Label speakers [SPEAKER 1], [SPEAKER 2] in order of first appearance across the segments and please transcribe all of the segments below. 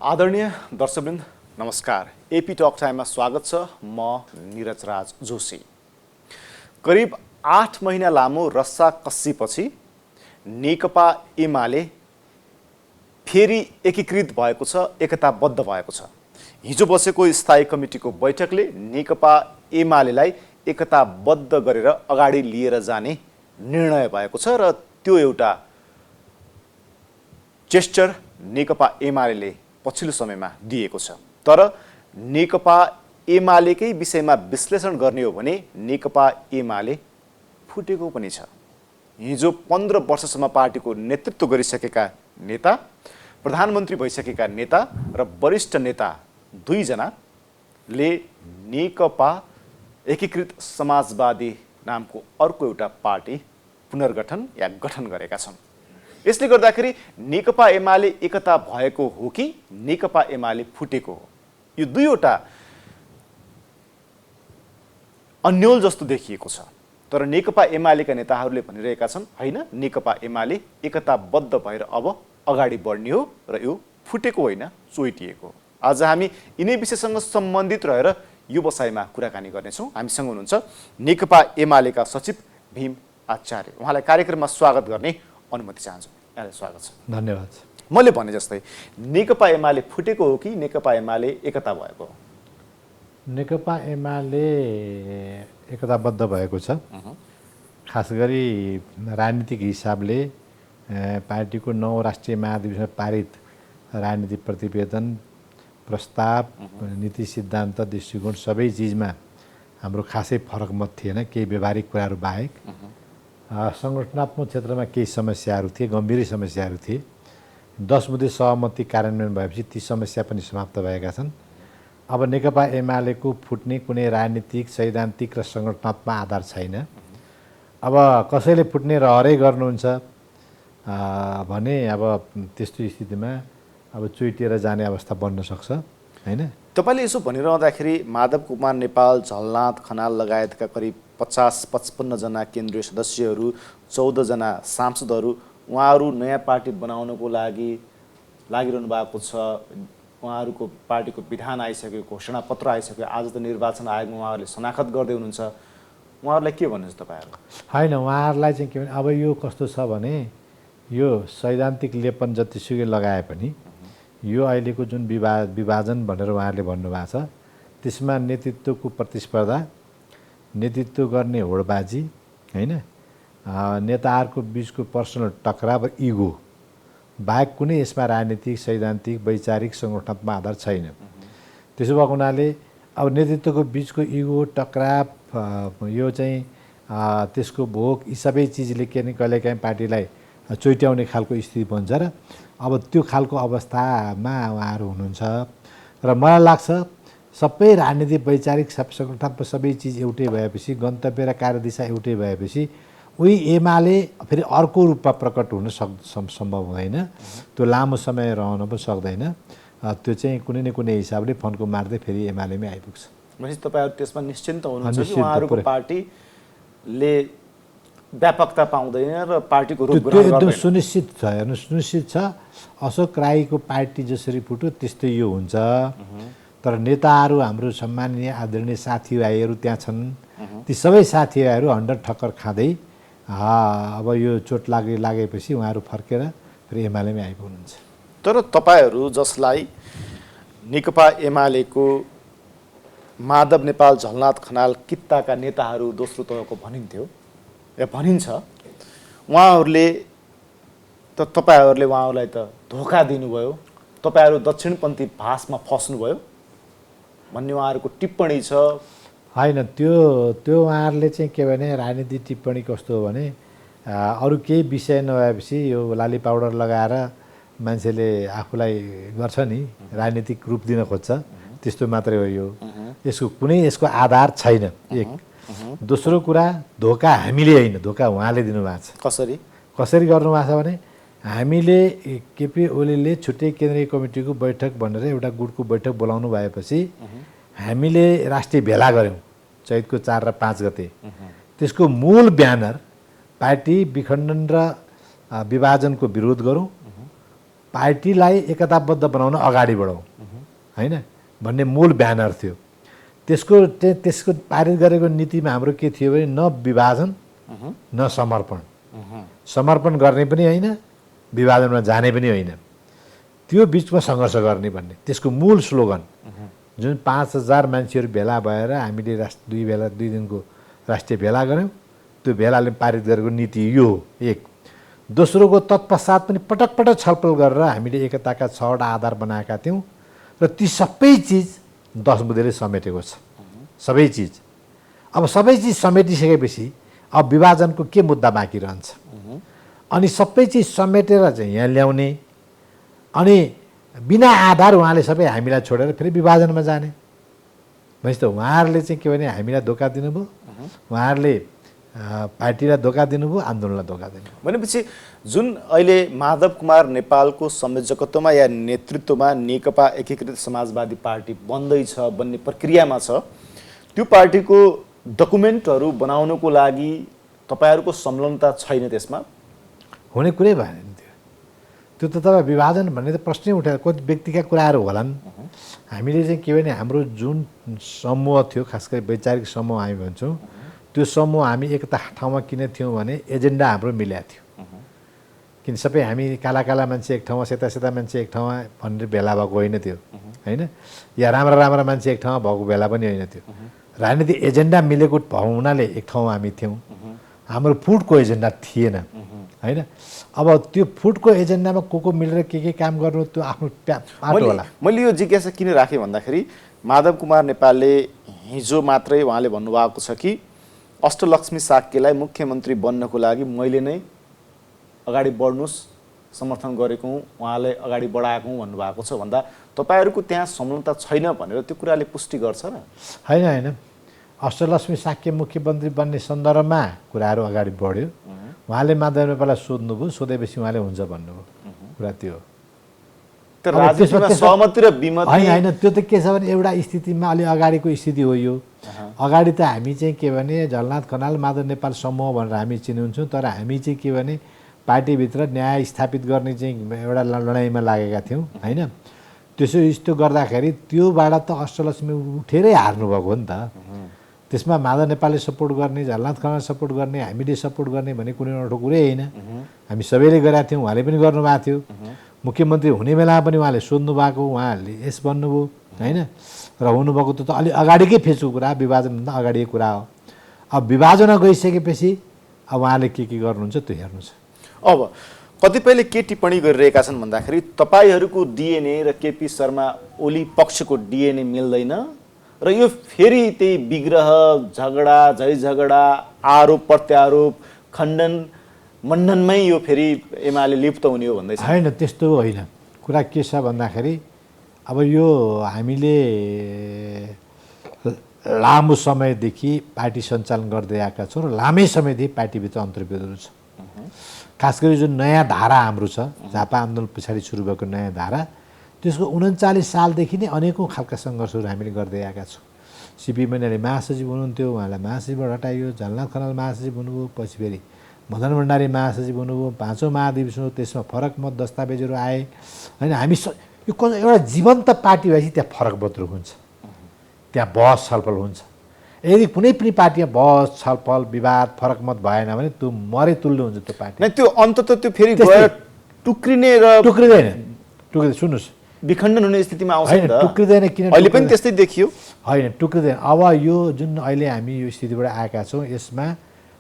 [SPEAKER 1] आदरणीय दर्शकवृन्द नमस्कार। AP talk टाइममा स्वागत छ। म निरज राज जोशी। करिब 8 महिना लामो रस्साकस्सीपछि नेकपा एमाले फेरि एकीकृत भएको छ, एकताबद्ध भएको छ। हिजो बसेको स्थायी कमिटीको बैठकले नेकपा एमालेलाई एकताबद्ध गरेर अगाडि लिएर जाने निर्णय भएको छ र त्यो एउटा जेस्चर नेकपा एमाले पछिल्लो समयमा दिएको छ। तर नेकपा एमालेकै विषयमा विश्लेषण गर्ने हो भने नेकपा एमाले फुटेको पनि छ। हिजो 15 वर्षसम्म पार्टीको नेतृत्व गरिसकेका नेता, प्रधानमन्त्री भइसकेका नेता र वरिष्ठ नेता दुईजनाले नेकपा एकीकृत समाजवादी नामको अर्को एउटा पार्टी पुनर्गठन या गठन गरेका छन्। यसले गर्दाखेरि नेकपा एमाले एकता भएको हो कि नेकपा एमाले फुटेको हो, यो दुईवटा अन्यल जस्तो देखिएको छ। तर नेकपा एमालेका नेताहरूले भनिरहेका छन् हैन, नेकपा एमाले एकताबद्ध भएर अब अगाडि बढ्ने हो र यो फुटेको होइन, चोइटिएको हो। आज हामी यिनै विषयसँग सम्बन्धित रहेर यो बसाइमा कुराकानी गर्नेछौँ। हामीसँग हुनुहुन्छ नेकपा एमालेका सचिव भीम आचार्य। उहाँलाई कार्यक्रममा स्वागत गर्ने अनुमति चाहन्छु। यहाँलाई स्वागत छ।
[SPEAKER 2] धन्यवाद।
[SPEAKER 1] मैले भने जस्तै नेकपा एमाले फुटेको हो कि नेकपा एमाले एकता भएको हो?
[SPEAKER 2] नेकपा एमाले एकताबद्ध भएको छ। खास गरी राजनीतिक हिसाबले पार्टीको 9 राष्ट्रिय महाधिवेशनमा पारित राजनीतिक प्रतिवेदन, प्रस्ताव, नीति सिद्धान्त, दृष्टिकोण सबै चिजमा हाम्रो खासै फरक मत थिएन, केही व्यवहारिक कुराहरू बाहेक। संगठनात्मक क्षेत्रमा केही समस्याहरू थिए, गम्भीरै समस्याहरू थिए। 10 बुँदे सहमति कार्यान्वयन भएपछि ती समस्या पनि समाप्त भएका छन्। अब नेकपा एमालेको फुट्ने कुनै राजनीतिक, सैद्धान्तिक र संगठनात्मक आधार छैन। अब कसैले फुट्ने रहरै गर्नुहुन्छ भने अब त्यस्तो स्थितिमा अब चुइटिएर जाने अवस्था बन्न सक्छ, हैन?
[SPEAKER 1] तपाईले यसो भनिरहँदाखेरि माधव कुमार नेपाल, झलनाथ खनाल लगायतका करिब 50-55 जना केन्द्रीय सदस्यहरू, 14 जना सांसदहरू, उहाँहरू नयाँ पार्टी बनाउनको लागि लागिरहनु भएको छ। उहाँहरूको पार्टीको विधान आइसक्यो, घोषणापत्र आइसक्यो। आज त निर्वाचन आयोगमा उहाँहरूले शनाखत गर्दै हुनुहुन्छ। उहाँहरूलाई के भन्नुहुन्छ तपाईँहरू?
[SPEAKER 2] होइन, उहाँहरूलाई चाहिँ के भने अब यो कस्तो छ भने यो सैद्धान्तिक लेपन जतिसुकै लगाए पनि यो अहिलेको जुन विभाजन भनेर उहाँहरूले भन्नुभएको छ, त्यसमा नेतृत्वको प्रतिस्पर्धा, नेतृत्व गर्ने होडबाजी, हैन, नेताहरूको बिचको पर्सनल टकराव, इगो बाहेक कुनै यसमा राजनीतिक, सैद्धान्तिक, वैचारिक, संगठनात्मक आधार छैन। त्यसो भएको हुनाले अब नेतृत्वको बिचको इगो, टकराव, यो चाहिँ त्यसको भोग, यी सबै चिजले के नि कहिलेकाहीँ पार्टीलाई चोइट्याउने खालको स्थिति बन्छ र अब त्यो खालको अवस्थामा उहाँहरू हुनुहुन्छ। र मलाई लाग्छ सबै राजनीतिक, वैचारिक, संगठनात्मक सबै चिज एउटै भएपछि, गन्तव्य र कार्यदिशा एउटै भएपछि उही एमाले फेरि अर्को रूपमा प्रकट हुन सम्भव हुँदैन। त्यो लामो समय रहन पनि सक्दैन। त्यो चाहिँ कुनै न कुनै हिसाबले फन्को मार्दै फेरि एमालेमै आइपुग्छ।
[SPEAKER 1] भनेपछि तपाईँहरू त्यसमा निश्चिन्त हुनुहुन्छ कि उहाँहरूको पार्टीले व्यापकता पाउँदैन र पार्टीको रूप ग्रहण गर्दैन?
[SPEAKER 2] एकदम सुनिश्चित छ। हेर्नु, सुनिश्चित छ। अशोक राईको पार्टी जसरी फुट्यो त्यस्तै यो हुन्छ। तर नेताहरू, हाम्रो सम्माननीय आदरणीय साथीभाइहरू त्यहाँ छन्। ती सबै साथीभाइहरू हन्डर ठक्कर खाँदै अब यो चोट लागेपछि उहाँहरू फर्केर फेरि एमालेमै आइपुग्नुहुन्छ।
[SPEAKER 1] तर तपाईँहरू जसलाई नेकपा एमालेको माधव नेपाल, झलनाथ खनाल कित्ताका नेताहरू दोस्रो तहको भनिन्थ्यो या भनिन्छ, उहाँहरूले त तपाईँहरूले उहाँहरूलाई त धोका दिनुभयो, तपाईँहरू दक्षिणपन्थी भाषमा फस्नुभयो भन्ने उहाँहरूको टिप्पणी छ।
[SPEAKER 2] होइन, त्यो उहाँहरूले चाहिँ के भने राजनीतिक टिप्पणी कस्तो हो भने अरू केही विषय नभएपछि यो लाली पाउडर लगाएर मान्छेले आफूलाई गर्छ नि, राजनीतिक रूप दिन खोज्छ, त्यस्तो मात्रै हो यो। यसको आधार छैन, एक। दोस्रो कुरा, धोका हामीले होइन, धोका उहाँले दिनुभएको छ। कसरी गर्नुभएको छ भने हामीले केपी ओलीले छुट्टै केन्द्रीय कमिटीको बैठक भनेर एउटा गुटको बैठक बोलाउनु भएपछि हामीले राष्ट्रिय भेला गऱ्यौँ चैतको 4 र 5 गते। त्यसको मूल ब्यानर पार्टी विखण्डन र विभाजनको विरोध गरौँ, पार्टीलाई एकताबद्ध बनाउन अगाडि बढाउँ होइन भन्ने मूल ब्यानर थियो। त्यसको पारित गरेको नीतिमा हाम्रो के थियो भने न विभाजन न समर्पण, समर्पण गर्ने पनि होइन, विभाजनमा जाने पनि होइन, त्यो बिचमा सङ्घर्ष गर्ने भन्ने त्यसको मूल स्लोगन। जुन 5000 मान्छेहरू भेला भएर हामीले 2 दिनको राष्ट्रिय भेला गऱ्यौँ, त्यो भेलाले पारित गरेको नीति यो हो एक। दोस्रोको तत्पश्चात पनि पटक पटक छलफल गरेर हामीले एकताका 6वटा आधार बनाएका थियौँ र ती सबै चिज 10 बुँदेले समेटेको छ। सबै चिज अब सबै चिज समेटिसकेपछि अब विभाजनको के मुद्दा बाँकी रहन्छ? अनि सबै चिज समेटेर चाहिँ यहाँ ल्याउने अनि बिना आधार उहाँले सबै हामीलाई छोडेर फेरि विभाजनमा जाने भनेपछि त उहाँहरूले चाहिँ के भने हामीलाई धोका दिनुभयो, उहाँहरूले पार्टीलाई धोका दिनुभयो, आन्दोलनलाई धोका दिनुभयो।
[SPEAKER 1] भनेपछि जुन अहिले माधव कुमार नेपालको संयोजकत्वमा या नेतृत्वमा नेकपा एकीकृत समाजवादी पार्टी बन्दैछ भन्ने प्रक्रियामा छ, त्यो पार्टीको डकुमेन्टहरू बनाउनको लागि तपाईँहरूको संलग्नता छैन? त्यसमा
[SPEAKER 2] हुने कुरै भएन नि त्यो त तपाईँ विभाजन भन्ने त प्रश्नै उठाएर कति व्यक्तिका कुराहरू होलान्। हामीले चाहिँ के भने हाम्रो जुन समूह थियो, खास गरी वैचारिक समूह हामी भन्छौँ, त्यो समूह हामी एकता ठाउँमा किन थियौँ भने एजेन्डा हाम्रो मिलेको थियो। किन सबै हामी काला काला मान्छे एक ठाउँमा, सेता सेता मान्छे एक ठाउँमा भनेर भेला भएको होइन त्यो होइन, या राम्रा राम्रा मान्छे एक ठाउँमा भएको भेला पनि होइन त्यो। राजनीतिक एजेन्डा मिलेको भएको हुनाले एक ठाउँमा हामी थियौँ। हाम्रो फुडको एजेन्डा थिएन होइन। अब त्यो फुडको एजेन्डामा को मिलेर के काम गर्नु त्यो आफ्नो पाटो होला।
[SPEAKER 1] मैले यो जिज्ञासा किन राखेँ भन्दाखेरि माधव कुमार नेपालले हिजो मात्रै उहाँले भन्नुभएको छ कि अष्टलक्ष्मी साक्यलाई मुख्यमन्त्री बन्नको लागि मैले नै अगाडि बढ्नुहोस् समर्थन गरेको हुँ, उहाँलाई अगाडि बढाएको हुँ भन्नुभएको छ भन्दा तपाईँहरूको त्यहाँ संलग्नता छैन भनेर त्यो कुराले पुष्टि गर्छ र?
[SPEAKER 2] होइन होइन, अष्टलक्ष्मी साक्य मुख्यमन्त्री बन्ने सन्दर्भमा कुराहरू अगाडि बढ्यो। उहाँले माधव नेपाललाई सोध्नुभयो, सोधेपछि उहाँले हुन्छ भन्नुभयो, कुरा त्यो हो।
[SPEAKER 1] सहमति र विमति
[SPEAKER 2] होइन, त्यो त के छ भने एउटा स्थितिमा अलि अगाडिको स्थिति हो यो। अगाडि त हामी चाहिँ के भने झलनाथ खनाल माधव नेपाल समूह भनेर हामी चिनिन्छौँ, तर हामी चाहिँ के भने पार्टीभित्र न्याय स्थापित गर्ने चाहिँ एउटा लडाइँमा लागेका थियौँ होइन। यस्तो गर्दाखेरि त्योबाट त अष्टलक्ष्मी उठेरै हार्नुभएको हो नि त। त्यसमा माधव नेपालले सपोर्ट गर्ने, झलनाथ खनाल सपोर्ट गर्ने, हामीले सपोर्ट गर्ने भन्ने कुनै नठो कुरै होइन। हामी सबैले गरेका थियौँ, उहाँले पनि गर्नुभएको थियो। मुख्यमन्त्री हुने बेलामा पनि उहाँले सोध्नु भएको, उहाँहरूले यस भन्नुभयो होइन। र हुनुभएको त अलि अगाडिकै फेसको कुरा, विभाजनभन्दा अगाडिको कुरा हो। अब विभाजनमा गइसकेपछि अब उहाँले के गर्नुहुन्छ त्यो हेर्नु छ।
[SPEAKER 1] अब कतिपयले के टिप्पणी गरिरहेका छन् भन्दाखेरि तपाईँहरूको डिएनए र केपी शर्मा ओली पक्षको डिएनए मिल्दैन र यो फेरि त्यही विग्रह, झगडा, झैझगडा, आरोप प्रत्यारोप, खण्डन मण्डनमै यो फेरि एमाले लिप्त हुने हो भन्दैछ।
[SPEAKER 2] होइन, त्यस्तो होइन। कुरा के छ भन्दाखेरि अब यो हामीले लामो समयदेखि पार्टी सञ्चालन गर्दै आएका छौँ र लामै समयदेखि पार्टीभित्र अन्तर्विरोधहरू छ। खास गरी जुन नयाँ धारा हाम्रो छ, झापा आन्दोलन पछाडि सुरु भएको नयाँ धारा, त्यसको 39 सालदेखि नै अनेकौँ खालका सङ्घर्षहरू हामीले गर्दै आएका छौँ। सिपी मैनाली महासचिव हुनुहुन्थ्यो, उहाँलाई महासचिवबाट हटाइयो, झलनाथ खनाल महासचिव हुनुभयो, पछि फेरि मदन भण्डारी महासचिव हुनुभयो, 5औं महाधिवेशन हो, त्यसमा फरक मत दस्तावेजहरू आए होइन। हामी यो एउटा जीवन्त पार्टी भएपछि त्यहाँ फरक मतहरू हुन्छ, त्यहाँ बहस छलफल हुन्छ। यदि कुनै पनि पार्टीमा बहस छलफल विवाद फरक मत भएन भने त्यो मरे तुल्य हुन्छ त्यो पार्टी।
[SPEAKER 1] त्यो अन्तत त्यो फेरि गएर टुक्रिने र
[SPEAKER 2] टुक्रिँदैन, सुन्नुहोस्,
[SPEAKER 1] विखण्डन हुने स्थितिमा आउँछ नि त।
[SPEAKER 2] टुक्रिँदैन, किन
[SPEAKER 1] अहिले पनि त्यस्तै देखियो।
[SPEAKER 2] होइन, टुक्रिँदैन। अब यो जुन अहिले हामी यो स्थितिबाट आएका छौँ, यसमा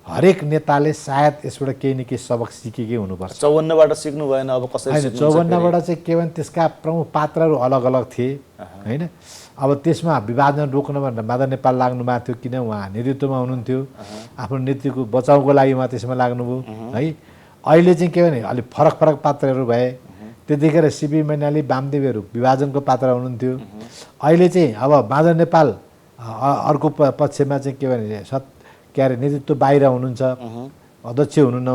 [SPEAKER 2] हरेक नेताले सायद यसबाट केही न केही सबक सिकेकै हुनुपर्छ।
[SPEAKER 1] 54बाट सिक्नु भएन, अब कसरी
[SPEAKER 2] होइन, 54बाट चाहिँ के भने त्यसका प्रमुख पात्रहरू अलग अलग थिए होइन। अब त्यसमा विभाजन रोक्न भनेर माधव नेपाल लाग्नु भएको थियो, किन उहाँ नेतृत्वमा हुनुहुन्थ्यो, आफ्नो नेतृत्वको बचाउको लागि उहाँ त्यसमा लाग्नुभयो है। अहिले चाहिँ के भने अलिक फरक फरक पात्रहरू भए। त्यतिखेर सिपी मैनाली वामदेवहरू विभाजनको पात्र हुनुहुन्थ्यो। अहिले चाहिँ अब माधव नेपाल अर्को पक्षमा चाहिँ के भने नेतृत्व बाहिर हुनुहुन्छ, अध्यक्ष हुनुहुन्न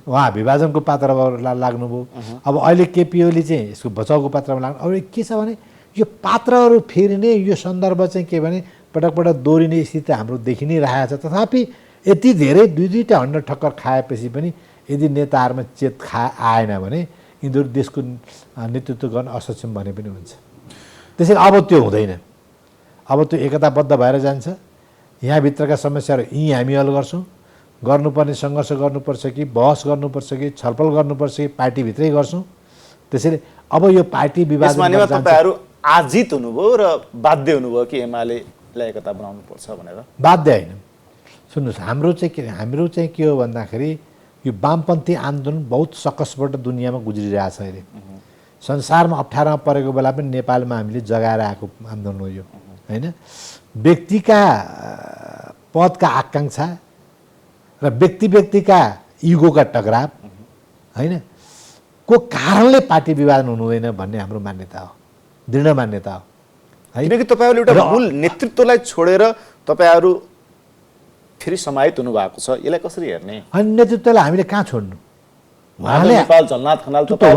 [SPEAKER 2] उहाँ विभाजनको पात्रमा लाग्नुभयो। अब अहिले केपी ओली चाहिँ यसको बचाउको पात्रमा लाग्नु। अब के छ भने यो पात्रहरू फेरिने यो सन्दर्भ चाहिँ के भने पटक पटक दोहोरिने स्थिति हाम्रो देखि नै रहेको छ। तथापि यति धेरै दुईटा हन्डर ठक्कर खाएपछि पनि यदि नेताहरूमा चेत आएन भने यिनीहरू देशको नेतृत्व गर्न असक्षम भने पनि हुन्छ। त्यसैले अब त्यो हुँदैन। अब त्यो एकताबद्ध भएर जान्छ। यहाँभित्रका समस्याहरू हामी हल गर्छौँ। गर्नुपर्ने सङ्घर्ष गर्नुपर्छ कि बहस गर्नुपर्छ कि छलफल गर्नुपर्छ कि पार्टीभित्रै गर्छौँ। त्यसैले अब यो पार्टी विभाजन
[SPEAKER 1] तपाईँहरू आजित हुनुभयो र बाध्य हुनुभयो कि एमालेलाई एकता बनाउनु पर्छ भनेर?
[SPEAKER 2] बाध्य होइन। सुन्नुहोस्, हाम्रो चाहिँ के हो भन्दाखेरि यो वामपन्थी आन्दोलन बहुत सकसबाट दुनियाँमा गुज्रिरहेछ अहिले। संसारमा अप्ठ्यारोमा परेको बेला पनि नेपालमा हामीले जगाएर आएको आन्दोलन हो यो, होइन? व्यक्तिका पदका आकाङ्क्षा र व्यक्तिका इगोका टकराव, होइन, को कारणले पार्टी विभाजन हुनु हुँदैन भन्ने हाम्रो मान्यता हो, दृढ मान्यता हो।
[SPEAKER 1] किनकि तपाईँहरूले एउटा मूल नेतृत्वलाई छोडेर तपाईँहरू फेरि समाहित हुनुभएको छ, यसलाई कसरी हेर्ने?
[SPEAKER 2] अनि नेतृत्वलाई हामीले कहाँ छोड्नु?
[SPEAKER 1] उहाँले झलनाथ खनाल
[SPEAKER 2] तपाईँ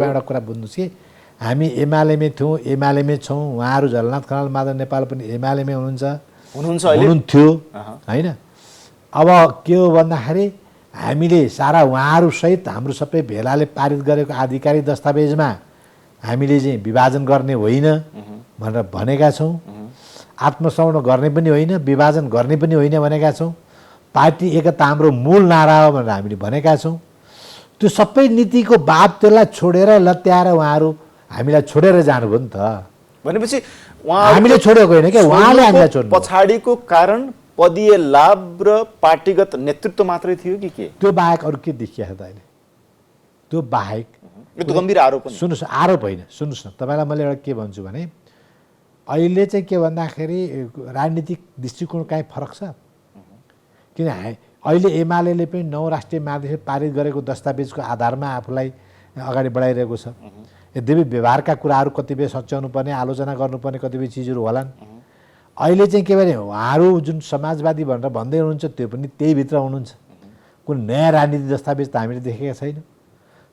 [SPEAKER 2] एउटा कुरा बुझ्नुहोस् कि हामी एमालेमै थियौँ, एमालेमै छौँ। उहाँहरू झलनाथ खनाल माधव नेपाल पनि एमालेमै हुनुहुन्थ्यो, होइन? अब के हो भन्दाखेरि हामीले सारा उहाँहरूसहित हाम्रो सबै भेलाले पारित गरेको आधिकारिक दस्तावेजमा हामीले चाहिँ विभाजन गर्ने होइन भनेर भनेका छौँ। आत्मसमर्पण गर्ने पनि होइन, विभाजन गर्ने पनि होइन भनेका छौँ। पार्टी एकता हाम्रो मूल नारा हो भनेर हामीले भनेका छौँ। त्यो सबै नीतिको बाब त्यसलाई छोडेर लत्याएर उहाँहरू हामीलाई छोडेर जानुभयो नि त।
[SPEAKER 1] भनेपछि
[SPEAKER 2] हामीले छोडेको होइन क्या, उहाँले हामीलाई छोड्नु।
[SPEAKER 1] पछाडिको कारण पदीय लाभ र पार्टीगत नेतृत्व मात्रै थियो कि के?
[SPEAKER 2] त्यो बाहेक अरू के देखिएको छ त अहिले? त्यो बाहेक
[SPEAKER 1] यो त गम्भीर आरोप हो।
[SPEAKER 2] सुन्नुहोस्, आरोप होइन, सुन्नुहोस् न, तपाईँलाई मैले एउटा के भन्छु भने अहिले चाहिँ के भन्दाखेरि राजनीतिक दृष्टिकोण काहीँ फरक छ। किन अहिले एमाले पनि 9 राष्ट्रिय महाधिवेशन पारित गरेको दस्तावेजको आधारमा आफूलाई अगाडि बढाइरहेको छ। यद्यपि व्यवहारका कुराहरू कतिपय सच्याउनु पर्ने, आलोचना गर्नुपर्ने कतिपय चिजहरू होलान्। अहिले चाहिँ के भने उहाँहरू जुन समाजवादी भनेर भन्दै हुनुहुन्छ त्यो पनि त्यही भित्र हुनुहुन्छ। कुनै नयाँ राजनीति दस्तावेज त हामीले देखेका छैन।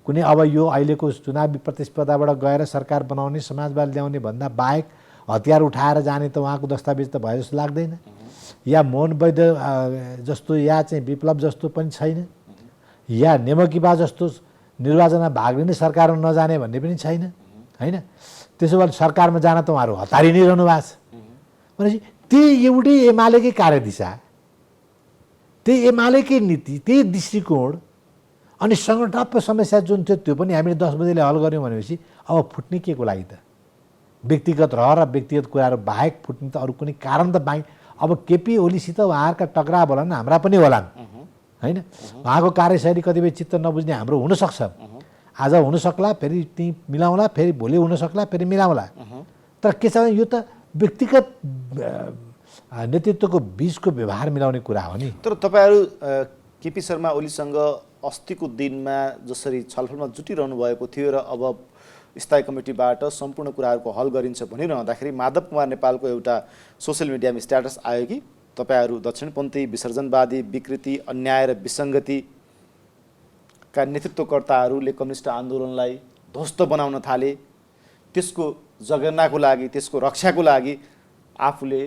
[SPEAKER 2] कुनै अब यो अहिलेको चुनावी प्रतिस्पर्धाबाट गएर सरकार बनाउने, समाजवाद ल्याउने भन्दा बाहेक हतियार उठाएर जाने त उहाँको दस्तावेज त भए जस्तो लाग्दैन। या मोहन वैद्य जस्तो या चाहिँ विप्लव जस्तो पनि छैन, या नेमकिबा जस्तो निर्वाचनमा भाग लिने सरकारमा नजाने भन्ने पनि छैन, होइन? त्यसो भए सरकारमा जान त उहाँहरू हतारी नै रहनु भएको छ। भनेपछि त्यही एउटै एमालेकै कार्यदिशा, त्यही एमालेकै नीति, त्यही दृष्टिकोण अनि सङ्गठनात्मक समस्या जुन थियो त्यो पनि हामीले 10 बजेले हल गऱ्यौँ भनेपछि अब फुट्ने के को लागि त? व्यक्तिगत रहर र व्यक्तिगत कुराहरू बाहेक फुट्ने त अरू कुनै कारण त बाहेक अब केपी ओलीसित उहाँहरूका टकराव होलान्, हाम्रा पनि होलान्, होइन? उहाँको कार्यशैली कतिपय चित्त नबुझ्ने हाम्रो हुनसक्छ। आज हुनसक्ला, फेरि त्यहीँ मिलाउँला, फेरि भोलि हुनसक्ला, फेरि मिलाउँला। तर के छ भने यो त व्यक्तिगत नेतृत्वको बिचको व्यवहार मिलाउने कुरा हो नि।
[SPEAKER 1] तर तपाईँहरू केपी शर्मा ओलीसँग अस्तिको दिनमा जसरी छलफलमा जुटिरहनु भएको थियो र अब स्थायी कमिटीबाट सम्पूर्ण कुराहरूको हल गरिन्छ भनिरहँदाखेरि माधव कुमार नेपालको एउटा सोसियल मिडियामा स्ट्याटस आयो कि तपाईँहरू दक्षिणपन्थी, विसर्जनवादी, विकृति, अन्याय र विसङ्गतिका नेतृत्वकर्ताहरूले कम्युनिस्ट आन्दोलनलाई ध्वस्त बनाउन थाले। त्यसको जगेर्नाको लागि, त्यसको रक्षाको लागि आफूले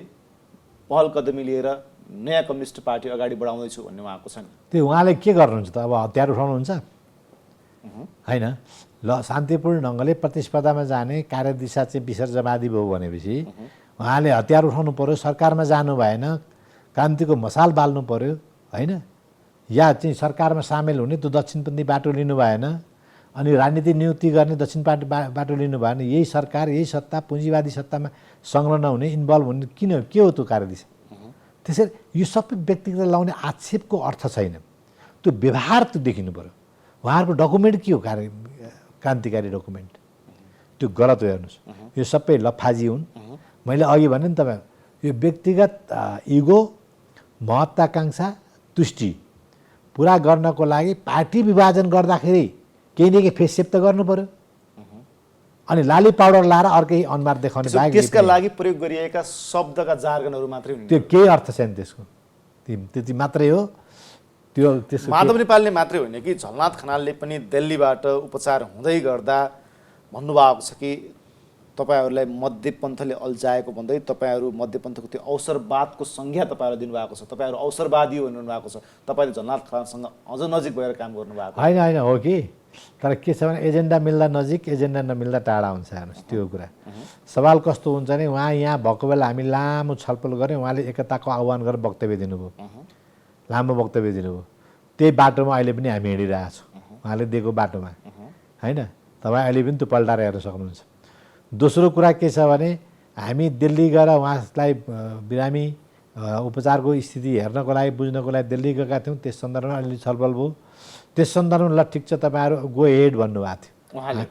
[SPEAKER 1] पहल कदमी लिएर नयाँ कम्युनिस्ट पार्टी अगाडि बढाउँदैछु भन्ने उहाँको छ नि।
[SPEAKER 2] त्यो उहाँले के गर्नुहुन्छ त? अब हतियार उठाउनुहुन्छ होइन? ल, शान्तिपूर्ण ढङ्गले प्रतिस्पर्धामा जाने कार्यदिशा चाहिँ विसर्जनवादी भयो भनेपछि उहाँले हतियार उठाउनु पर्यो, सरकारमा जानु भएन, क्रान्तिको मसाल बाल्नु पर्यो, होइन? या चाहिँ सरकारमा सामेल हुने त्यो दक्षिणपन्थी बाटो लिनु भएन, अनि राजनीति नियुक्ति गर्ने दक्षिणपन्थी बाटो लिनु भएन। यही सरकार, यही सत्ता, पुँजीवादी सत्तामा संलग्न हुने, इन्भल्भ हुने किन, के हो त्यो कार्यदिशा? त्यसैले यो सबै व्यक्तिगत लाउने आक्षेपको अर्थ छैन, त्यो व्यवहार त देखिनु पर्यो। उहाँहरूको डकुमेन्ट के हो? क्रान्तिकारी डकुमेन्ट, त्यो गलत हो। हेर्नुहोस्, यो सबै लफाजी हुन्। मैले अघि भने नि तपाईँ, यो व्यक्तिगत इगो, महत्त्वाकाङ्क्षा, तुष्टि पुरा गर्नको लागि पार्टी विभाजन गर्दाखेरि केही न केही फेससेप त गर्नु पर्यो। अनि लाली पाउडर लाएर अर्कै अनुहार देखाउने बाहेक
[SPEAKER 1] त्यसका लागि प्रयोग गरिएका शब्दका जार्गनहरू मात्रै हुन्।
[SPEAKER 2] त्यो केही अर्थ छैन त्यसको, त्यति मात्रै हो। त्यो त्यसको
[SPEAKER 1] माधव नेपालले मात्रै होइन कि झलनाथ खनालले पनि दिल्लीबाट उपचार हुँदै गर्दा भन्नुभएको छ कि तपाईहरूलाई मध्यपन्थले अल्झाएको भन्दै तपाईहरू मध्यपन्थको त्यो अवसरवादको संज्ञा तपाईहरूलाई दिनुभएको छ, तपाईहरू अवसरवादी भन्नु भएको छ, तपाईँले झलनाथ खनालसँग अझ नजिक भएर काम गर्नुभएको
[SPEAKER 2] होइन होइन हो कि, तर के छ भने एजेन्डा मिल्दा नजिक एजेन्डा नमिल्दा टाढा हुन्छ। हेर्नुहोस् त्यो कुरा सवाल कस्तो हुन्छ नि, उहाँ यहाँ भएको बेला हामी लामो छलफल गऱ्यौँ, उहाँले एकताको आह्वान गरेर वक्तव्य दिनुभयो, लामो वक्तव्य दिनुभयो, त्यही बाटोमा अहिले पनि हामी हिँडिरहेछौँ उहाँले दिएको बाटोमा, होइन? तपाईँ अहिले पनि त्यो पल्टाएर हेर्न सक्नुहुन्छ। दोस्रो कुरा के छ भने हामी दिल्ली गएर उहाँलाई बिरामी उपचारको स्थिति हेर्नको लागि बुझ्नको लागि दिल्ली गएका थियौँ, त्यस सन्दर्भमा अलिअलि छलफल भयो। त्यस सन्दर्भमा ल ठिक छ तपाईँहरू गो हेड भन्नुभएको थियो
[SPEAKER 1] उहाँले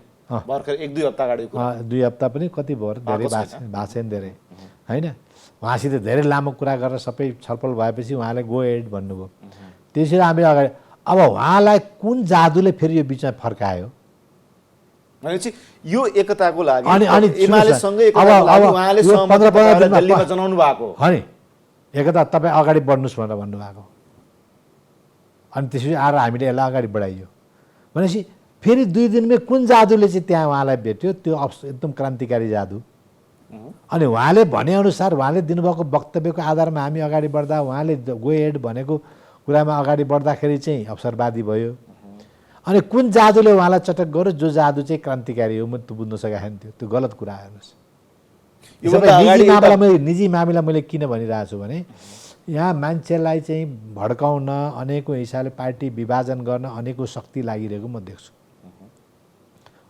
[SPEAKER 1] भर्खर 1-2 हप्ता अगाडि।
[SPEAKER 2] 2 हप्ता पनि कति भयो धेरै भएको छैन धेरै, होइन? उहाँसित धेरै लामो कुरा गरेर सबै छलफल भएपछि उहाँले गो हेड भन्नुभयो। त्यसरी हामी अगाडि अब उहाँलाई कुन जादुले फेरि यो बिचमा फर्कायो
[SPEAKER 1] भनेपछि यो एकताको लागि
[SPEAKER 2] अनि
[SPEAKER 1] एमालेसँगै एकताको लागि उहाँले सहमति तपाईँलाई दिल्लीमा जनाउनु भएको
[SPEAKER 2] हो नि, एकता तपाईँ अगाडि बढ्नुहोस् भनेर भन्नुभएको। अनि त्यसपछि आएर हामीले यसलाई अगाडि बढाइयो भनेपछि फेरि 2 दिनमै कुन जादुले चाहिँ त्यहाँ उहाँलाई भेट्यो, त्यो एकदम क्रान्तिकारी जादु। अनि उहाँले भनेअनुसार उहाँले दिनुभएको वक्तव्यको आधारमा हामी अगाडि बढ्दा उहाँले गो हेड भनेको कुरामा अगाडि बढ्दाखेरि चाहिँ अवसरवादी भयो। अनि कुन जादुले उहाँलाई चटक गर्यो, जो जादु चाहिँ क्रान्तिकारी हो, म त्यो बुझ्न सकेको थिएन। त्यो गलत कुरा हेर्नुहोस्। निजी मामिला मैले किन भनिरहेको छु भने यहाँ मान्छेलाई चाहिँ भड्काउन अनेकौँ हिसाबले पार्टी विभाजन गर्न अनेकौँ शक्ति लागिरहेको म देख्छु,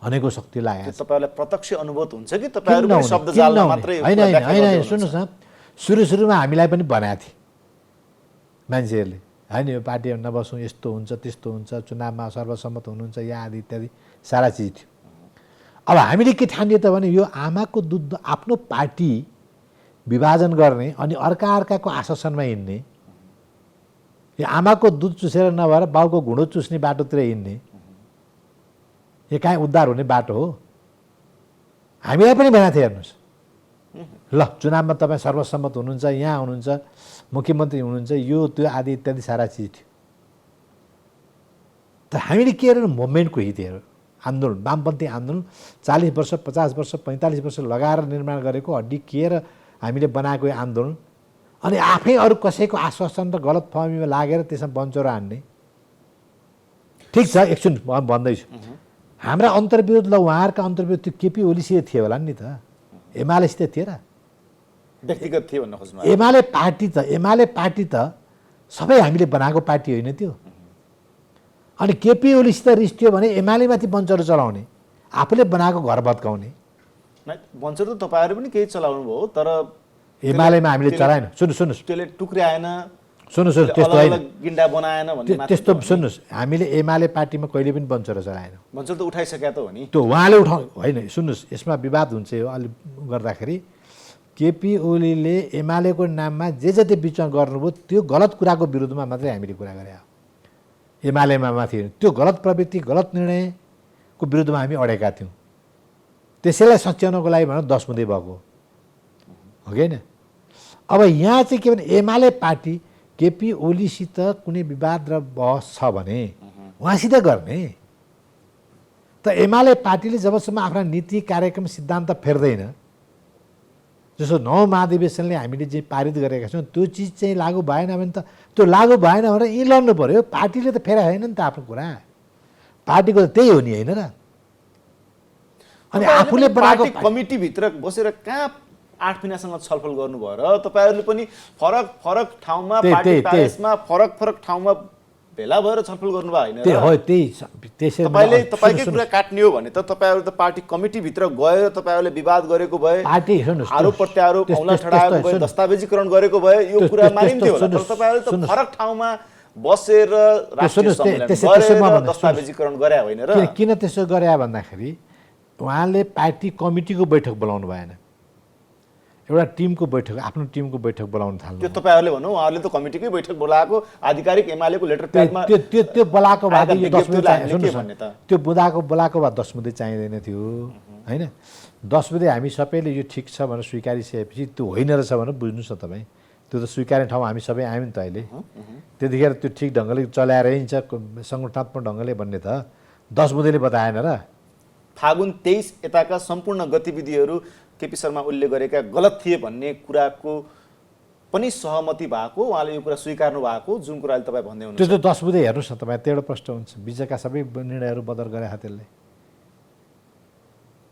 [SPEAKER 2] अनेकौँ शक्ति लागेको।
[SPEAKER 1] तपाईँलाई प्रत्यक्ष अनुभूत हुन्छ कि तपाईँहरू शब्द जालमा मात्रै?
[SPEAKER 2] होइन सुन्नुहोस् न, सुरुमा हामीलाई पनि बनाएको थिए मान्छेहरूले, होइन यो पार्टीमा नबसौँ, यस्तो हुन्छ त्यस्तो हुन्छ, चुनावमा सर्वसम्मत हुनुहुन्छ या आदि इत्यादि सारा चिज थियो। अब हामीले के ठानियो त भने यो आमाको दुध आफ्नो पार्टी विभाजन गर्ने अनि अर्काको आशासनमा हिँड्ने, यो आमाको दुध चुसेर नभएर बाउको घुँडो चुस्ने बाटोतिर हिँड्ने, यो कहीँ उद्धार हुने बाटो हो? हामीलाई पनि भनेको थियो हेर्नुहोस्, ल चुनावमा तपाईँ सर्वसम्मत हुनुहुन्छ, यहाँ हुनुहुन्छ, मुख्यमन्त्री हुनुहुन्छ, यो त्यो आदि इत्यादि सारा चिज थियो। त हामीले के हेरेर मुभमेन्टको हित हेर आन्दोलन, वामपन्थी आन्दोलन 40 वर्ष 50 वर्ष 45 वर्ष लगाएर निर्माण गरेको हड्डी केयर हामीले बनाएको यो आन्दोलन, अनि आफै अरू कसैको आश्वासन र गलत फहमीमा लागेर त्यसमा बन्चोर हान्ने। ठिक छ, एकछिन म भन्दैछु, हाम्रा अन्तर्विरोध ल उहाँहरूका अन्तर्विरोध त्यो केपी ओलीसित थियो होला नि त, एमालेसित थिए र?
[SPEAKER 1] व्यक्तिगत थियो भन्न खोज्नु?
[SPEAKER 2] एमाले पार्टी त सबै हामीले बनाएको पार्टी होइन त्यो। अनि केपी ओलीसित रिस थियो भने एमालेमाथि बन्चरो चलाउने, आफूले बनाएको घर भत्काउने।
[SPEAKER 1] बन्चरो त तपाईँहरू पनि केही चलाउनु भयो, तर
[SPEAKER 2] एमालेमा हामीले चलाएन। सुन्नुहोस्
[SPEAKER 1] त्यसले टुक्र्याएन,
[SPEAKER 2] सुन्नुहोस् त्यस्तो होइन,
[SPEAKER 1] गिन्डा बनाएन भन्ने
[SPEAKER 2] त्यस्तो सुन्नुहोस्, हामीले एमाले पार्टीमा कहिले पनि बन्चरो चलाएन।
[SPEAKER 1] बन्चरो त उठाइसक्या त हो नि,
[SPEAKER 2] त्यो उहाँले उठाउनु होइन। सुन्नुहोस्, यसमा विवाद हुन्छ यो अलि गर्दाखेरि, केपी ओलीले एमालेको नाममा जे जति बिचमा गर्नुभयो त्यो गलत कुराको विरुद्धमा मात्रै हामीले कुरा गरे हो। एमालेमा माथि त्यो गलत प्रवृत्ति गलत निर्णयको विरुद्धमा हामी अडेका थियौँ। त्यसैलाई सच्याउनको लागि भनेर 10 बुँदै भएको हो कि होइन? अब यहाँ चाहिँ के भने एमाले पार्टी केपी ओलीसित कुनै विवाद र बहस छ भने उहाँसित गर्ने। त एमाले पार्टीले जबसम्म आफ्ना नीति कार्यक्रम सिद्धान्त फेर्दैन, जसो 9 महाधिवेशनले हामीले जे पारित गरेका छौँ त्यो चिज चाहिँ लागू भएन भने त त्यो लागू भएन भनेर यहीँ लड्नु पऱ्यो। पार्टीले त फेरा होइन नि त आफ्नो कुरा, पार्टीको त त्यही हो नि, होइन र? अनि आफूले बनाएको
[SPEAKER 1] कमिटीभित्र बसेर कहाँ 8 महिनासँग छलफल गर्नुभयो र? तपाईँहरूले पनि फरक फरक ठाउँमा पार्टी प्यालेसमा फरक ठाउँमा भेला भएर छलफल गर्नुभयो होइन? तपाईँले तपाईँकै कुरा काट्ने हो भने त तपाईँहरू त पार्टी कमिटीभित्र गएर तपाईँहरूले विवाद गरेको भए,
[SPEAKER 2] पार्टी
[SPEAKER 1] आरोप प्रत्यारोप औँला ठडाएको भए, दस्तावेजीकरण गरेको भए यो कुरा मानिन्थ्यो होला। तर तपाईँहरूले त फरक ठाउँमा बसेर राष्ट्रिय सम्मेलन गरेर दस्तावेजीकरण गरे होइन र?
[SPEAKER 2] किन त्यसो गरे भन्दाखेरि उहाँले पार्टी कमिटीको बैठक बोलाउनु भएन, एउटा टिमको बैठक, आफ्नो टिमको बैठक बोलाउन थाल्नु।
[SPEAKER 1] त्यो तपाईँहरूले भन्नु, उहाँहरूले त कमिटीकै बैठक बोलाएको, आधिकारिक एमालेको लेटर प्याडमा
[SPEAKER 2] त्यो बोलाएको भए त्यो बोलाएको भए 10 बुँदै चाहिँदैन थियो, होइन? 10 बुँदै हामी सबैले यो ठिक छ भनेर स्वीकारिसकेपछि त्यो होइन रहेछ भनेर बुझ्नुहोस् न तपाईँ। त्यो त स्वीकार्ने ठाउँ हामी सबै आयौँ नि त अहिले। त्यतिखेर त्यो ठिक ढङ्गले चलाएर हिँड्छ सङ्गठनात्मक ढङ्गले भन्ने त 10 बुँदैले बताएन र?
[SPEAKER 1] फागुन 23 यताका सम्पूर्ण गतिविधिहरू केपी शर्मा ओलीले गरेका गलत थिए भन्ने कुराको पनि सहमति भएको, उहाँले यो कुरा स्वीकार्नु भएको, जुन कुरा अहिले तपाईँ भन्दै हुनुहुन्छ।
[SPEAKER 2] त्यो त 10 बुँदे हेर्नुहोस् न तपाईँ, त्यहाँबाट प्रश्न हुन्छ बिचका सबै निर्णयहरू बदल गरे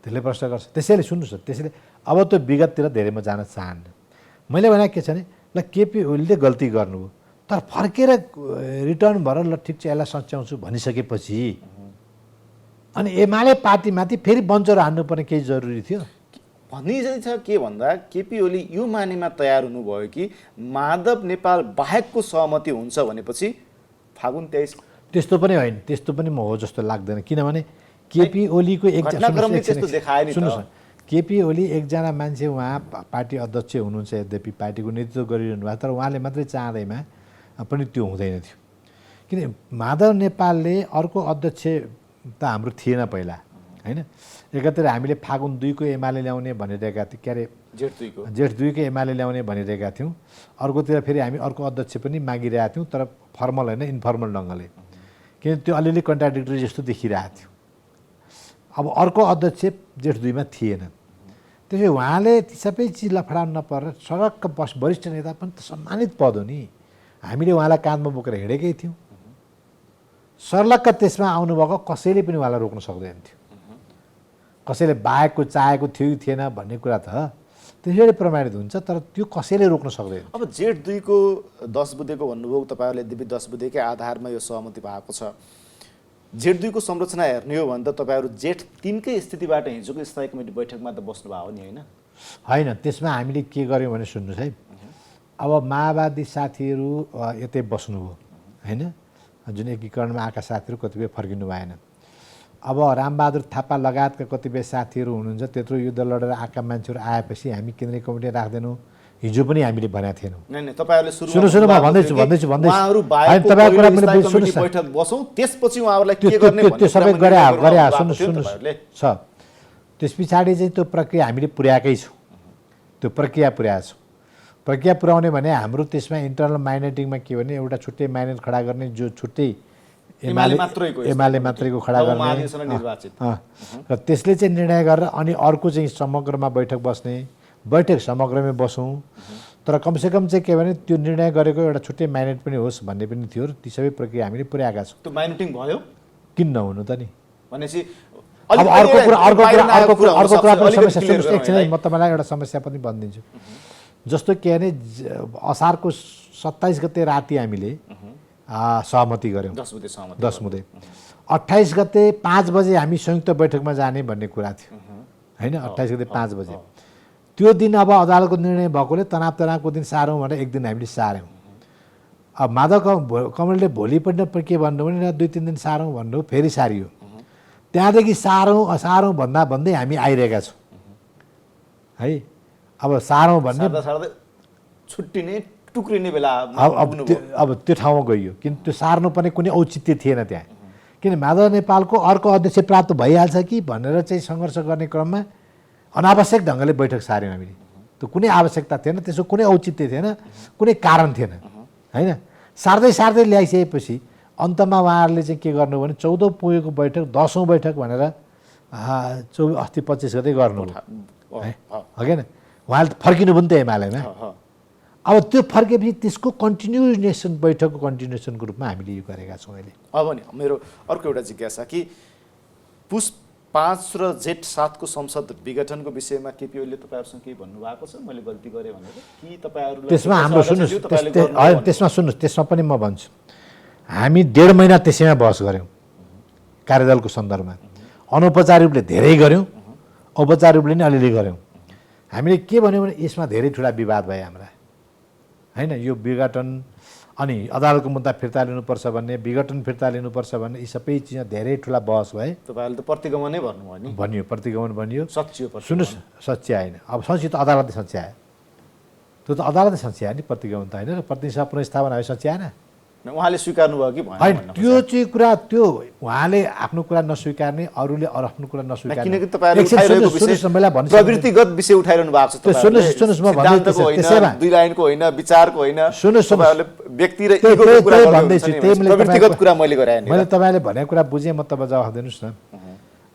[SPEAKER 2] त्यसले प्रश्न गर्छ। त्यसैले सुन्नुहोस् न, त्यसैले अब त्यो विगततिर धेरै म जान चाहन्न। मैले भने के छ भने ल केपी ओलीले गल्ती गर्नुभयो, तर फर्केर रिटर्न भएर ल ठिक छ यसलाई सच्याउँछु भनिसकेपछि अनि एमाले पार्टीमाथि फेरि बन्चरो हान्नुपर्ने केही जरुरी थियो?
[SPEAKER 1] भन्ने चाहिँ छ के भन्दा केपी ओली यो मानेमा तयार हुनुभयो कि माधव नेपाल बाहेकको सहमति हुन्छ भनेपछि फागुन 23
[SPEAKER 2] त्यस्तो पनि होइन, त्यस्तो पनि म हो जस्तो लाग्दैन। किनभने केपी ओलीको सुन्नुहोस् न, केपी ओली एकजना मान्छे, उहाँ पार्टी अध्यक्ष हुनुहुन्छ, यद्यपि पार्टीको नेतृत्व गरिरहनु भएको, तर उहाँले मात्रै चाहँदैमा पनि त्यो हुँदैन थियो। किन माधव नेपालले अर्को अध्यक्ष त हाम्रो थिएन पहिला, होइन? एकातिर हामीले फागुन 2 को एमाले ल्याउने भनिरहेका थियौँ, के अरे जेठ 2 को एमाले ल्याउने भनिरहेका थियौँ। अर्कोतिर फेरि हामी अर्को अध्यक्ष पनि मागिरहेका थियौँ, तर फर्मल होइन, इन्फर्मल ढङ्गले, किन त्यो अलिअलि कन्ट्राडिक्टरी जस्तो देखिरहेको थियो। अब अर्को अध्यक्ष जेठ 2 मा थिएन। त्यसै उहाँले ती सबै चिज लफडाउन नपरेर सडकका वरिष्ठ नेता पनि त सम्मानित पद हो नि, हामीले उहाँलाई काँधमा बोकेर हिँडेकै थियौँ। सर्लक्क त्यसमा आउनुभएको कसैले पनि उहाँलाई रोक्न सक्दैन थियो। कसैले बाहेकको चाहेको थियो कि थिएन भन्ने कुरा त त्यसैले प्रमाणित हुन्छ, तर त्यो कसैले रोक्न सक्दैन।
[SPEAKER 1] अब जेठ 2 को 10 बुँदेको भन्नुभयो तपाईँहरूले, यद्यपि 10 बुँदेकै आधारमा यो सहमति भएको छ। जेठ 2 को संरचना हेर्ने हो भने त तपाईँहरू जेठ 3 कै स्थितिबाट हिजोको स्थायी कमिटी बैठकमा त बस्नुभयो नि, होइन?
[SPEAKER 2] होइन, त्यसमा हामीले के गर्यौँ भने सुन्नुहोस् है, अब माओवादी साथीहरू यतै बस्नुभयो, होइन? जुन एकीकरणमा आएका साथीहरू कतिपय फर्किनु भएन। अब रामबहादुर थापा लगायतका कतिपय साथीहरू हुनुहुन्छ, त्यत्रो युद्ध लडेर आएका मान्छेहरू आएपछि हामी केन्द्रीय कमिटी राख्दैनौँ, हिजो पनि हामीले भनेका थिएनौँ।
[SPEAKER 1] तपाईँहरूले
[SPEAKER 2] सुन्नु म भन्दैछु
[SPEAKER 1] बैठक बसौँ, त्यसपछि उहाँहरूलाई के गर्ने
[SPEAKER 2] त्यो सबै गरे सुन्नुहोस् छ। त्यस पछाडि चाहिँ त्यो प्रक्रिया हामीले पुर्याएकै छौँ, त्यो प्रक्रिया पुर्याएको छौँ। प्रक्रिया पुर्याउने भने हाम्रो त्यसमा इन्टरनल माइनेटिङमा के भने एउटा छुट्टै माइनेट खडा गर्ने, जो छुट्टै एमाले मात्रैको खडा गर्ने, र त्यसले चाहिँ निर्णय गरेर अनि अर्को चाहिँ समग्रमा बैठक बस्ने, बैठक समग्रमै बसौँ, तर कमसेकम चाहिँ के भने त्यो निर्णय गरेको एउटा छुट्टै माइनेट पनि होस् भन्ने पनि थियो। ती सबै प्रक्रिया हामीले पुर्याएका छौँ।
[SPEAKER 1] त्यो माइनेटिङ भयो
[SPEAKER 2] किन नहुनु त नि?
[SPEAKER 1] भनेपछि
[SPEAKER 2] अब अर्को कुरा पनि समस्या सुन्नुहोस् एकछिन, म तपाईँलाई एउटा समस्या पनि भनिदिन्छु। जस्तो के भने असारको 27 गते राति हामीले सहमति गऱ्यौँ, 10 बुँदे। 28 गते 5 बजे हामी संयुक्त बैठकमा जाने भन्ने कुरा थियो, होइन? 28 गते 5 बजे त्यो दिन अब अदालतको निर्णय भएकोले तनावको दिन सारौँ भनेर एक दिन हामीले सार्यौँ। अब माधव कमलले भोलिपल्ट के भन्नु भने 2-3 दिन सारौँ भन्नु, फेरि सारियो। त्यहाँदेखि सारौँ भन्दै हामी आइरहेका छौँ है। अब सारौँ भन्ने
[SPEAKER 1] छुट्टिने टुक्रिने बेला
[SPEAKER 2] अब त्यो ठाउँमा गइयो, किन त्यो सार्नुपर्ने कुनै औचित्य थिएन त्यहाँ। किन माधव नेपालको अर्को अध्यक्ष प्राप्त भइहाल्छ कि भनेर चाहिँ सङ्घर्ष गर्ने क्रममा अनावश्यक ढङ्गले बैठक सार्यौँ हामीले। त्यो कुनै आवश्यकता थिएन, त्यसको कुनै औचित्य थिएन, कुनै कारण थिएन, होइन? सार्दै ल्याइसकेपछि अन्तमा उहाँहरूले चाहिँ के गर्नु भने 14 पुगेको बैठक 10औँ बैठक भनेर अस्ति 25 गते गर्नु होइन? उहाँले फर्किनु पनि त एमालेमा। अब त्यो फर्केपछि त्यसको कन्टिन्युएसन, बैठकको कन्टिन्युएसनको रूपमा हामीले यो गरेका छौँ अहिले।
[SPEAKER 1] अब नि मेरो अर्को एउटा जिज्ञासा कि पुस 5 र जेठ 7 को संसद विघटनको विषयमा केपी ओलीले तपाईँहरूसँग केही भन्नुभएको छ मैले गल्ती गरेँ भनेर कि तपाईँहरू
[SPEAKER 2] त्यसमा हाम्रो सुन्नुहोस् त्यसमा पनि म भन्छु, हामी 1.5 महिना त्यसैमा बहस गऱ्यौँ कार्यदलको सन्दर्भमा। अनौपचारिक रूपले धेरै गऱ्यौँ, औपचारिक रूपले नि अलिअलि गऱ्यौँ। हामीले के भन्यौँ भने यसमा धेरै ठुला विवाद भए हाम्रा, होइन? यो विघटन अनि अदालतको मुद्दा फिर्ता लिनुपर्छ भन्ने, विघटन फिर्ता लिनुपर्छ भन्ने, यी सबै चिज धेरै ठुला बहस भए।
[SPEAKER 1] तपाईँहरूले त प्रतिगमनै भन्नुभयो नि?
[SPEAKER 2] भनियो, प्रतिगमन भनियो,
[SPEAKER 1] सच्यायो।
[SPEAKER 2] सुन्नुहोस्, सच्याएन। अब सच्ची त अदालतले सच्यायो, त्यो त अदालतले सच्यायो नि, प्रतिगमन त होइन। प्रतिनिधिसभा पुनर्स्थापना भए सच्याएन।
[SPEAKER 1] उहाँले स्वीकार्नुभयो कि
[SPEAKER 2] होइन? त्यो चाहिँ कुरा, त्यो उहाँले आफ्नो कुरा नस्वीकार्ने, अरूले आफ्नो कुरा नस्वीकार्ने,
[SPEAKER 1] किनकि तपाईँहरूले प्रवृत्तिगत विषय उठाइरहनु भएको छ।
[SPEAKER 2] सुन्नुहोस्, म भन्दैछु
[SPEAKER 1] 2 लाइनको होइन, विचारको होइन,
[SPEAKER 2] सुन्नुहोस्,
[SPEAKER 1] व्यक्ति र इगोको कुरा
[SPEAKER 2] भन्दैछु,
[SPEAKER 1] प्रवृत्तिगत कुरा मैले गराएँ नि।
[SPEAKER 2] मैले तपाईँले भनेको कुरा बुझेँ, म तपाईँ जवाफ दिनुहोस् न।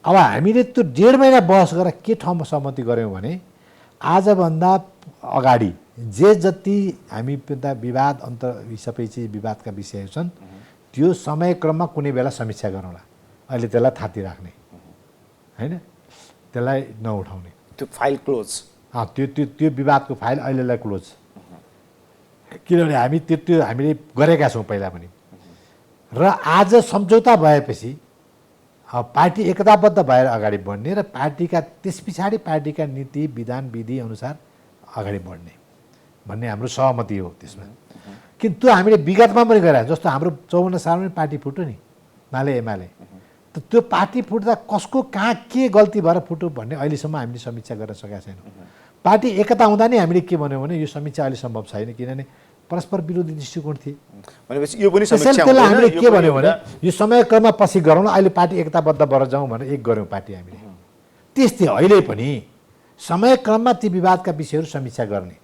[SPEAKER 2] अब हामीले त्यो 1.5 महिना बहस गरेर के ठाउँमा सहमति गऱ्यौँ भने आजभन्दा अगाडि जे जति हामी विवाद सबै चिज विवादका विषयहरू छन् त्यो समयक्रममा कुनै बेला समीक्षा गरौँला। अहिले त्यसलाई थाती राख्ने होइन, त्यसलाई नउठाउने,
[SPEAKER 1] त्यो फाइल क्लोज।
[SPEAKER 2] त्यो विवादको फाइल अहिलेलाई क्लोज। किनभने हामी त्यो हामीले गरेका छौँ पहिला पनि। र आज सम्झौता भएपछि पार्टी एकताबद्ध भएर अगाडि बढ्ने र पार्टीका त्यस पछाडि पार्टीका नीति विधान विधि अनुसार अगाडि बढ्ने भन्ने हाम्रो सहमति हो त्यसमा। किन त्यो हामीले विगतमा पनि गरे, जस्तो हाम्रो 54 सालमा पार्टी फुट्यो नि माले एमाले, त त्यो पार्टी फुट्दा कसको कहाँ के गल्ती भएर फुट्यो भन्ने अहिलेसम्म हामीले समीक्षा गर्न सकेका छैनौँ। पार्टी एकता हुँदा नि हामीले के भन्यौँ भने यो समीक्षा अहिले सम्भव छैन, किनभने परस्पर विरोधी दृष्टिकोण थिए।
[SPEAKER 1] भनेपछि यो पनि समीक्षा
[SPEAKER 2] त्यसलाई हामीले के भन्यौँ भने यो समयक्रममा पछि गरौँ न, अहिले पार्टी एकताबद्ध भएर जाउँ भनेर एक गऱ्यौँ पार्टी हामीले। त्यस्तै अहिले पनि समयक्रममा ती विवादका विषयहरू समीक्षा गर्ने,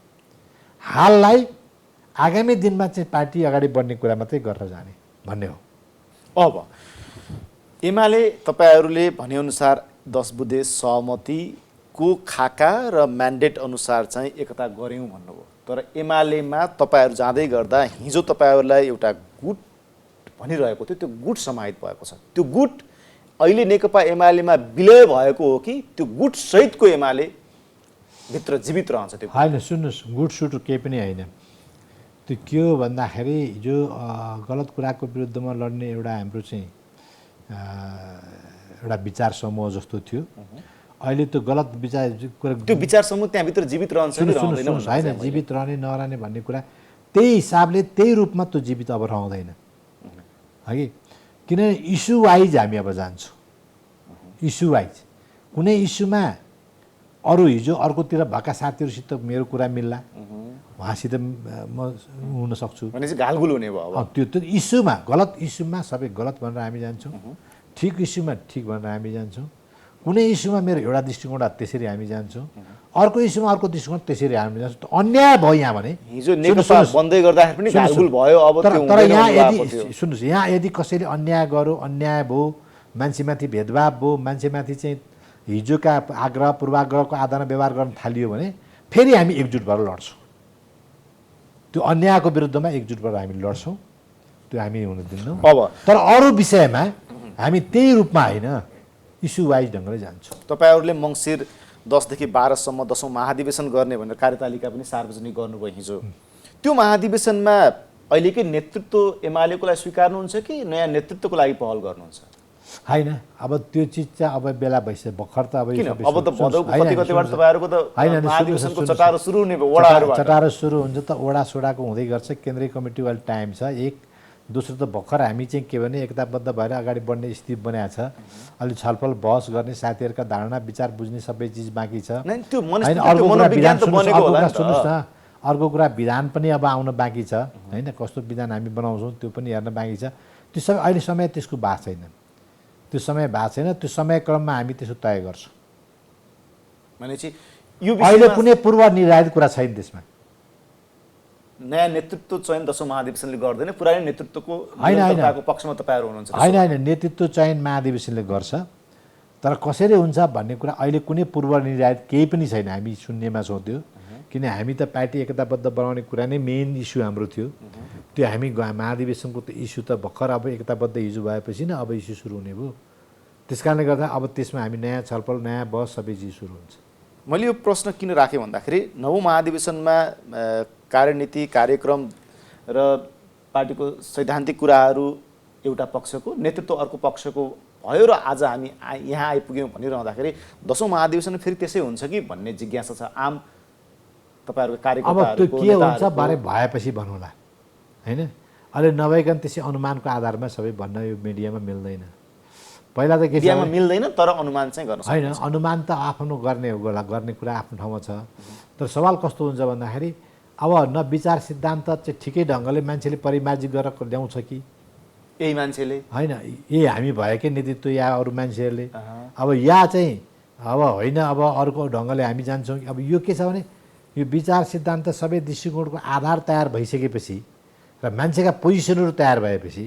[SPEAKER 2] हाललाई आगामी दिनमा चाहिँ पार्टी अगाडि बढ्ने कुरा मात्रै गरेर जाने भन्ने हो।
[SPEAKER 1] अब एमाले तपाईँहरूले भनेअनुसार 10 बुँदे सहमतिको खाका र म्यान्डेट अनुसार चाहिँ एकता गऱ्यौँ भन्नुभयो। तर एमालेमा तपाईँहरू जाँदै गर्दा हिजो तपाईँहरूलाई एउटा गुट भनिरहेको थियो, त्यो गुट समाहित भएको छ। त्यो गुट अहिले नेकपा एमालेमा विलय भएको हो कि त्यो गुट सहितको एमाले भित्र जीवित रहन्छ? त्यो
[SPEAKER 2] होइन, सुन्नुहोस्, गुट सुट केही पनि होइन। त्यो के हो भन्दाखेरि जो गलत कुराको विरुद्धमा लड्ने एउटा हाम्रो चाहिँ एउटा विचार समूह जस्तो थियो, अहिले त्यो गलत विचार
[SPEAKER 1] त्यो विचार समूह त्यहाँभित्र जीवित रहन्छ कि रहँदैन?
[SPEAKER 2] होइन, जीवित रहने नरहने भन्ने कुरा त्यही हिसाबले त्यही रूपमा त्यो जीवित अब रहँदैन है। किनभने इस्यु वाइज हामी अब जान्छौँ। इस्यु वाइज कुनै इस्युमा अरू हिजो अर्कोतिर भएका साथीहरूसित मेरो कुरा मिल्ला, उहाँसित म हुन सक्छु,
[SPEAKER 1] भनेपछि घालगुल हुने भयो। अब
[SPEAKER 2] त्यो इस्युमा गलत इस्युमा सबै गलत भनेर हामी जान्छौँ, ठिक इस्युमा ठिक भनेर हामी जान्छौँ। कुनै इस्युमा मेरो एउटा दृष्टिकोण त्यसरी हामी जान्छौँ, अर्को इस्युमा अर्को दृष्टिकोण त्यसरी हामी जान्छौँ। अन्याय भयो यहाँ भने
[SPEAKER 1] हिजो नेकपा बन्दै गर्दाखेरि पनि घालगुल भयो। अब
[SPEAKER 2] तर यहाँ यदि सुन्नुहोस्, यहाँ यदि कसैले अन्याय गर्यो, अन्याय भयो, मान्छेमाथि भेदभाव भयो, मान्छेमाथि चाहिँ हिजोका आग्रह पूर्वाग्रहको आदान व्यवहार गर्न थालियो भने फेरि हामी एकजुट भएर लड्छौँ। त्यो अन्यायको विरुद्धमा एकजुट भएर हामी लड्छौँ, त्यो हामी हुन दिन्नौँ।
[SPEAKER 1] अब
[SPEAKER 2] तर अरू विषयमा हामी त्यही रूपमा होइन, इस्यु वाइज ढङ्गले जान्छौँ।
[SPEAKER 1] तपाईँहरूले मङ्सिर 10 देखि 12 सम्म 10औं महाधिवेशन गर्ने भनेर कार्यतालिका पनि सार्वजनिक गर्नुभयो हिजो। त्यो महाधिवेशनमा अहिलेकै नेतृत्व एमालेको लागि स्वीकार्नुहुन्छ कि नयाँ नेतृत्वको लागि पहल गर्नुहुन्छ?
[SPEAKER 2] होइन, अब त्यो चिज चाहिँ अब बेला भइसक्यो भर्खर त। अब
[SPEAKER 1] अब त भदौको कतिबाट तपाईँहरूको त महाधिवेशनको चटारो सुरु हुने भयो, वडाहरूबाट
[SPEAKER 2] चटारो सुरु हुन्छ त, वडा सोडाको हुँदै गर्छ। केन्द्रीय कमिटी वाला टाइम छ। एक दोस्रो त भर्खर हामी चाहिँ के भने एकताबद्ध भएर अगाडि बढ्ने स्थिति बनाएको छ। अलि छलफल बहस गर्ने, साथीहरूका धारणा विचार बुझ्ने सबै चिज बाँकी छ। अर्को कुरा विधान पनि अब आउन बाँकी छ होइन, कस्तो विधान हामी बनाउँछौँ त्यो पनि हेर्न बाँकी छ। त्यो सबै अहिले समय त्यसको भएको छैन, त्यो समय भएको छैन। त्यो समयक्रममा हामी त्यसो तय गर्छौँ।
[SPEAKER 1] भनेपछि यो
[SPEAKER 2] अहिले कुनै पूर्व निर्धारित कुरा छैन त्यसमा।
[SPEAKER 1] नयाँ नेतृत्व चयन 10औं महाधिवेशनले गर्दैन, पुरानो नेतृत्वको निरन्तरताको पक्षमा तपाईँहरू हुनुहुन्छ?
[SPEAKER 2] होइन, नेतृत्व चयन महाधिवेशनले गर्छ। तर कसरी हुन्छ भन्ने कुरा अहिले कुनै पूर्व निर्धारित केही पनि छैन। हामी शून्यमा छौँ त्यो, किन हामी त पार्टी एकताबद्ध बनाउने कुरा नै मेन इस्यु हाम्रो थियो। त्यो हामी महाधिवेशनको त्यो इस्यु त भर्खर अब एकताबद्ध हिजो भएपछि नै अब इस्यु सुरु हुने भयो। त्यस कारणले गर्दा अब त्यसमा हामी नयाँ छलफल, नयाँ बहस सबै चिज सुरु हुन्छ।
[SPEAKER 1] मैले यो प्रश्न किन राखेँ भन्दाखेरि 9औं महाधिवेशनमा कार्यनीति, कार्यक्रम र पार्टीको सैद्धान्तिक कुराहरू एउटा पक्षको, नेतृत्व अर्को पक्षको भयो र आज हामी यहाँ आइपुग्यौँ भनिरहँदाखेरि 10औं महाधिवेशन फेरि त्यसै हुन्छ कि भन्ने जिज्ञासा छ आम तपाईँहरूको कार्यकर्ताहरूको।
[SPEAKER 2] अब त्यो के हुन्छ बारे भएपछि भनौँला होइन, अहिले नभइकन त्यसै अनुमानको आधारमा सबै भन्न यो मिडियामा मिल्दैन। पहिला त के
[SPEAKER 1] मिडियामा मिल्दैन, तर अनुमान चाहिँ गर्न
[SPEAKER 2] होइन। अनुमान त आफ्नो गर्ने कुरा आफ्नो ठाउँमा छ। तर सवाल कस्तो हुन्छ भन्दाखेरि अब न विचार सिद्धान्त चाहिँ ठिकै ढङ्गले मान्छेले परिमार्जित गरेर ल्याउँछ कि
[SPEAKER 1] यही मान्छेले
[SPEAKER 2] होइन, यही हामी भएकै नेतृत्व या अरू मान्छेहरूले अब या चाहिँ अब होइन, अब अर्को ढङ्गले हामी जान्छौँ। अब यो के छ भने यो विचार सिद्धान्त सबै दृष्टिकोणको आधार तयार भइसकेपछि र मान्छेका पोजिसनहरू तयार भएपछि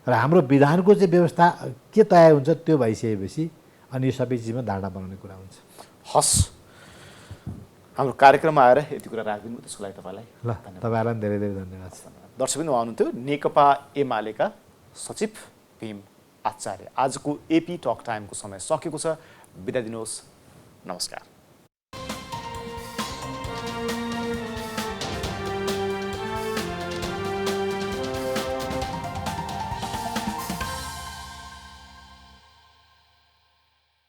[SPEAKER 2] र हाम्रो विधानको चाहिँ व्यवस्था के तयार हुन्छ त्यो भइसकेपछि अनि यो सबै चिजमा धारणा बनाउने कुरा हुन्छ।
[SPEAKER 1] हस्, हाम्रो कार्यक्रममा आएर यति कुरा राखिदिनु त्यसको लागि तपाईँलाई
[SPEAKER 2] ल, तपाईँहरूलाई पनि धेरै धेरै धन्यवाद छ।
[SPEAKER 1] दर्शकबिन उहाँ हुनुहुन्थ्यो नेकपा एमालेका सचिव भीम आचार्य। आजको एपी टक टाइमको समय सकेको छ। बिदा दिनुहोस्, नमस्कार।